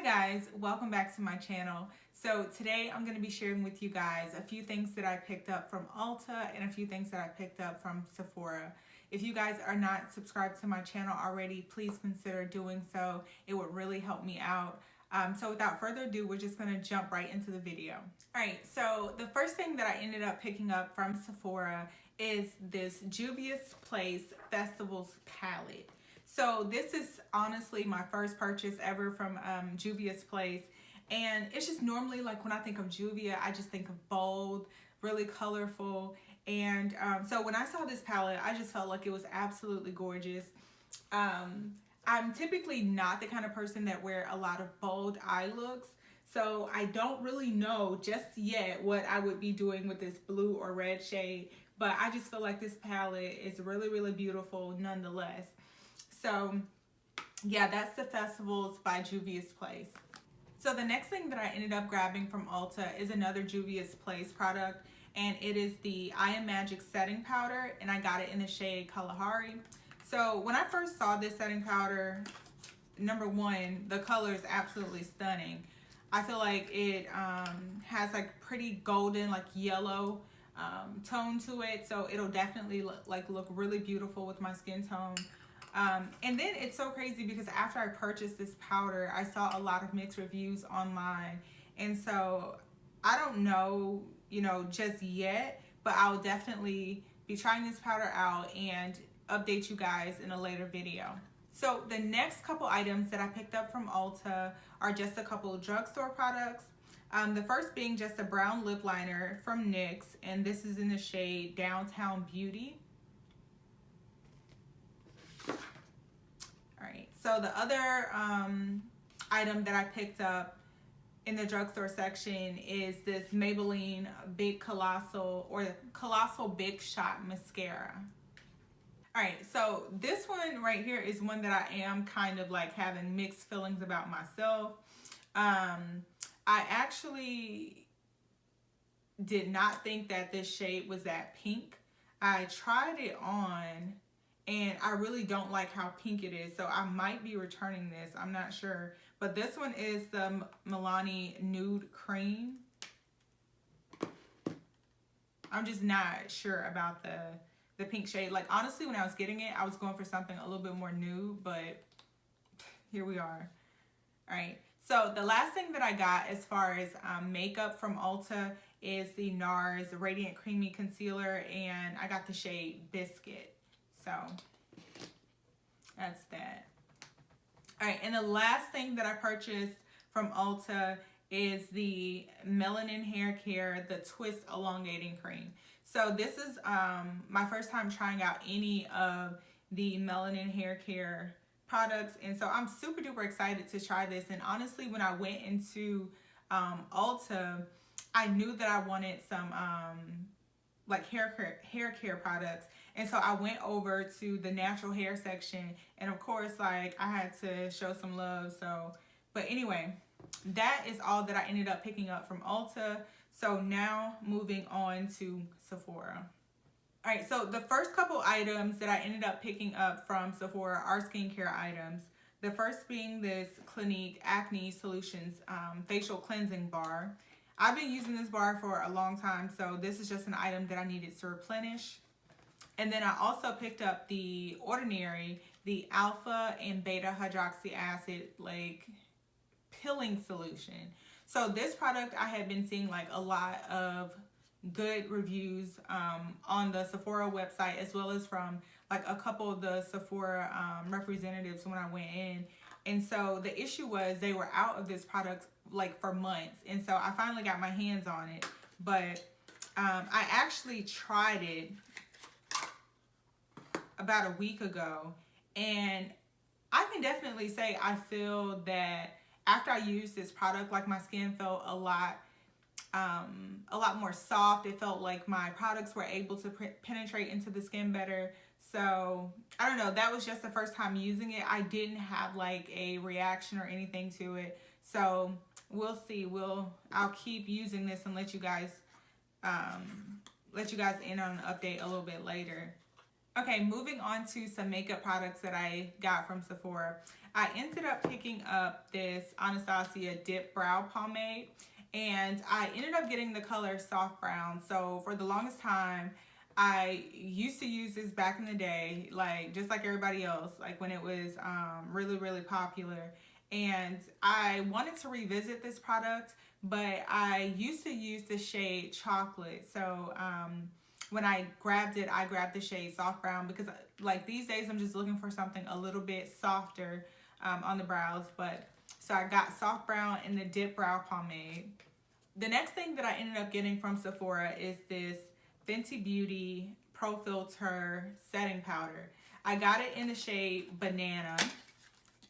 guys, welcome back to my channel. So today I'm going to be sharing with you guys a few things that I picked up from Ulta and a few things that I picked up from Sephora. If you guys are not subscribed to my channel already, please consider doing so. It would really help me out. So without further ado, we're just going to jump right into the video. Alright, so the first thing that I ended up picking up from Sephora is this Juvia's Place Festivals palette. So this is honestly my first purchase ever from Juvia's Place, and it's just normally like when I think of Juvia, I just think of bold, really colorful, and so when I saw this palette, I just felt like it was absolutely gorgeous. I'm typically not the kind of person that wear a lot of bold eye looks, so I don't really know just yet what I would be doing with this blue or red shade, but I just feel like this palette is really, really beautiful nonetheless. So yeah, that's the Festivals by Juvia's Place. So the next thing that I ended up grabbing from Ulta is another Juvia's Place product, and it is the I Am Magic setting powder, and I got it in the shade Kalahari. So when I first saw this setting powder, number one, the color is absolutely stunning. I feel like it has like pretty golden, like yellow tone to it, so it'll definitely look really beautiful with my skin tone. And then it's so crazy because after I purchased this powder, I saw a lot of mixed reviews online, and so I don't know, just yet, but I'll definitely be trying this powder out and update you guys in a later video. So the next couple items that I picked up from Ulta are just a couple of drugstore products. The first being just a brown lip liner from NYX, and this is in the shade Downtown Beauty. Alright, so the other item that I picked up in the drugstore section is this Maybelline Big Colossal, or the Colossal Big Shot Mascara. Alright, so this one right here is one that I am kind of like having mixed feelings about myself. I actually did not think that this shade was that pink. I tried it on, and I really don't like how pink it is, so I might be returning this. I'm not sure. But this one is the Milani Nude Cream. I'm just not sure about the pink shade. Like, honestly, when I was getting it, I was going for something a little bit more nude, but here we are. All right. So the last thing that I got as far as makeup from Ulta is the Nars Radiant Creamy Concealer, and I got the shade Biscuit. So that's that. All right, and the last thing that I purchased from Ulta is the Melanine Hair Care, the Twist Elongating Cream. So this is my first time trying out any of the Melanine Hair Care products, and so I'm super duper excited to try this. And honestly, when I went into Ulta, I knew that I wanted some like hair care products, and so I went over to the natural hair section, and of course, like, I had to show some love. So, but anyway, that is all that I ended up picking up from Ulta. So now moving on to Sephora. All right, so the first couple items that I ended up picking up from Sephora are skincare items. The first being this Clinique Acne Solutions Facial Cleansing Bar. I've been using this bar for a long time, so this is just an item that I needed to replenish. And then I also picked up the Ordinary, the Alpha and Beta Hydroxy Acid like Peeling Solution. So this product, I had been seeing like a lot of good reviews on the Sephora website, as well as from like a couple of the Sephora representatives when I went in. And so the issue was they were out of this product like for months, and so I finally got my hands on it. But I actually tried it about a week ago, and I can definitely say I feel that after I used this product, like, my skin felt a lot more soft. It felt like my products were able to penetrate into the skin better. So I don't know, that was just the first time using it. I didn't have like a reaction or anything to it, so we'll see. I'll keep using this and let you guys in on an update a little bit later. Okay, moving on to some makeup products that I got from Sephora. I ended up picking up this Anastasia Dip Brow Pomade, and I ended up getting the color Soft Brown. So for the longest time, I used to use this back in the day, like just like everybody else, like when it was really, really popular. And I wanted to revisit this product, but I used to use the shade Chocolate. So when I grabbed it, I grabbed the shade Soft Brown because like these days I'm just looking for something a little bit softer on the brows. But so I got Soft Brown in the Dip Brow Pomade. The next thing that I ended up getting from Sephora is this Fenty Beauty Pro Filter Setting Powder. I got it in the shade Banana.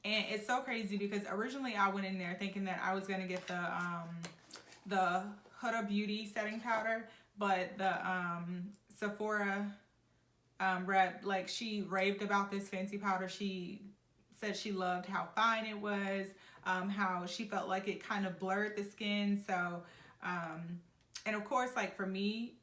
And it's so crazy because originally I went in there thinking that I was going to get the Huda Beauty setting powder, but the Sephora rep, like, she raved about this Fenty powder. She said she loved how fine it was, how she felt like it kind of blurred the skin. So, and of course, like for me,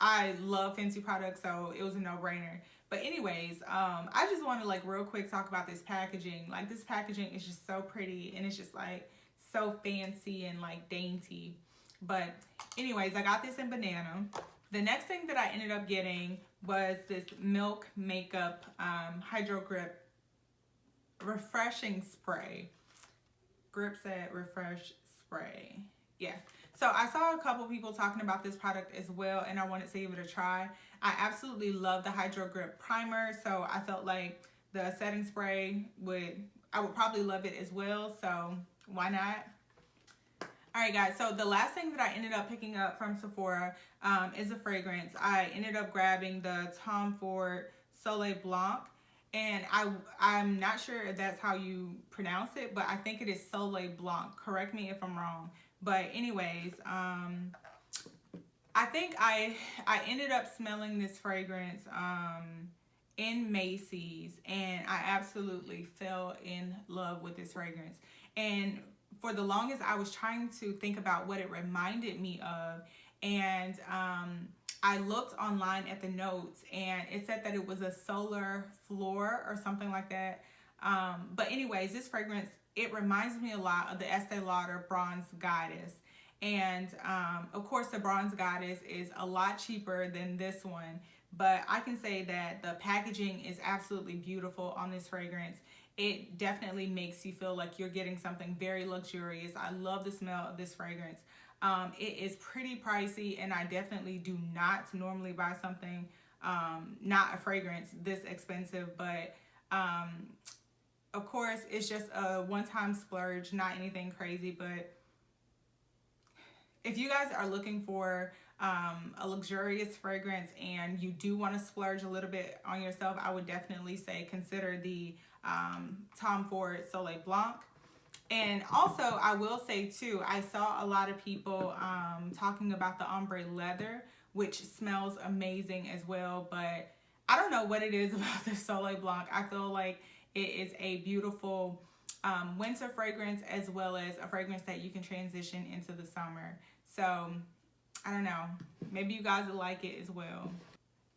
I love Fenty products, so it was a no-brainer. But anyways, I just want to like real quick talk about this packaging. Like this packaging is just so pretty and it's just like so fancy and like dainty. But anyways, I got this in Banana. The next thing that I ended up getting was this Milk Makeup Hydrogrip Refreshing Spray. Grip Set Refresh Spray. Yeah. So I saw a couple people talking about this product as well, and I wanted to give it a try. I absolutely love the Hydrogrip primer, so I felt like the setting spray I would probably love it as well, so why not? Alright guys, so the last thing that I ended up picking up from Sephora is a fragrance. I ended up grabbing the Tom Ford Soleil Blanc, and I'm not sure if that's how you pronounce it, but I think it is Soleil Blanc. Correct me if I'm wrong. But anyways, I think I ended up smelling this fragrance in Macy's, and I absolutely fell in love with this fragrance. And for the longest, I was trying to think about what it reminded me of, and I looked online at the notes, and it said that it was a solar floor or something like that. But anyways, this fragrance, it reminds me a lot of the Estee Lauder Bronze Goddess. And of course, the Bronze Goddess is a lot cheaper than this one. But I can say that the packaging is absolutely beautiful on this fragrance. It definitely makes you feel like you're getting something very luxurious. I love the smell of this fragrance. It is pretty pricey, and I definitely do not normally buy something, not a fragrance this expensive, but of course, it's just a one-time splurge, not anything crazy. But if you guys are looking for a luxurious fragrance and you do want to splurge a little bit on yourself, I would definitely say consider the Tom Ford Soleil Blanc. And also, I will say too, I saw a lot of people talking about the ombre leather, which smells amazing as well. But I don't know what it is about the Soleil Blanc. I feel like it is a beautiful winter fragrance, as well as a fragrance that you can transition into the summer. So I don't know, maybe you guys will like it as well.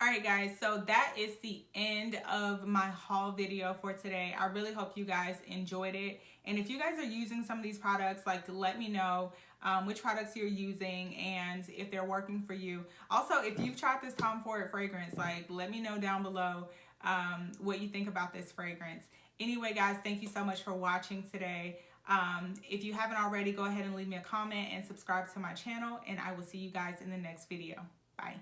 Alright guys, so that is the end of my haul video for today. I really hope you guys enjoyed it. And if you guys are using some of these products, like, let me know which products you're using and if they're working for you. Also, if you've tried this Tom Ford fragrance, like, let me know down below what you think about this fragrance. Anyway guys, thank you so much for watching today. If you haven't already, go ahead and leave me a comment and subscribe to my channel, and I will see you guys in the next video. Bye.